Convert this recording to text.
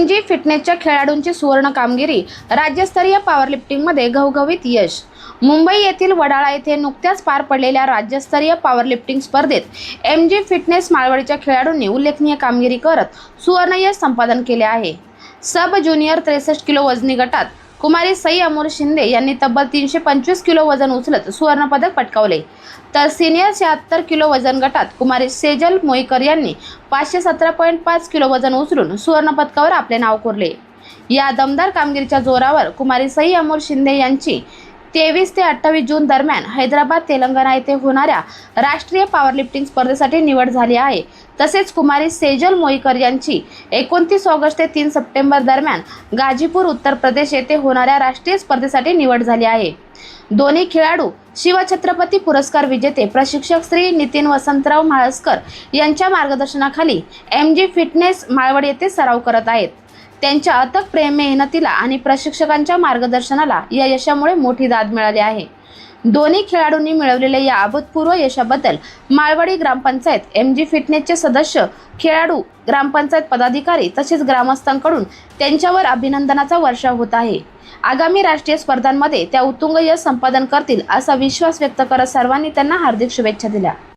MG फिटनेसच्या खेळाडूंची सुवर्ण कामगिरी, राज्यस्तरीय पॉवरलिफ्टिंगमध्ये घवघवीत यश। मुंबई येथील वडाळा येथे नुकत्याच पार पडलेल्या राज्यस्तरीय पॉवरलिफ्टिंग स्पर्धेत MG फिटनेस माळवडीच्या खेळाडूंनी उल्लेखनीय कामगिरी करत सुवर्ण यश संपादन केले आहे। सब ज्युनियर 63 किलो वजनी गटात कुमारी सई अमोल शिंदे यांनी तब्बल 325 किलो वजन उचलत सुवर्ण पदक पटकावले, तर सिनियर 76 किलो वजन गटात कुमारी सेजल मोईकर यांनी 517.5 किलो वजन उचलून सुवर्ण पदकावर आपले नाव कोरले। या दमदार कामगिरीच्या जोरावर कुमारी सई अमोल शिंदे यांची 23 ते 28 जून दरम्यान हैदराबाद तेलंगणा येथे होणाऱ्या राष्ट्रीय पॉवरलिफ्टिंग स्पर्धेसाठी निवड झाली आहे। तसेच कुमारी सेजल मोईकर यांची 29 ऑगस्ट ते 3 सप्टेंबर दरम्यान गाजीपूर उत्तर प्रदेश येथे होणाऱ्या राष्ट्रीय स्पर्धेसाठी निवड झाली आहे। दोन्ही खेळाडू शिवछत्रपती पुरस्कार विजेते प्रशिक्षक श्री नितीन वसंतराव म्हाळसकर यांच्या मार्गदर्शनाखाली MG फिटनेस माळवड येथे सराव करत आहेत। त्यांच्या अथक प्रेम मेहनतीला आणि प्रशिक्षकांच्या मार्गदर्शनाला या यशामुळे मोठी दाद मिळाली आहे। दोन्ही खेळाडूंनी मिळवलेल्या या अभूतपूर्व यशाबद्दल माळवडी ग्रामपंचायत, MG फिटनेसचे सदस्य, खेळाडू, ग्रामपंचायत पदाधिकारी तसेच ग्रामस्थांकडून त्यांच्यावर अभिनंदनाचा वर्षाव होत आहे। आगामी राष्ट्रीय स्पर्धांमध्ये त्या उत्तुंग यश संपादन करतील असा विश्वास व्यक्त करत सर्वांनी त्यांना हार्दिक शुभेच्छा दिल्या।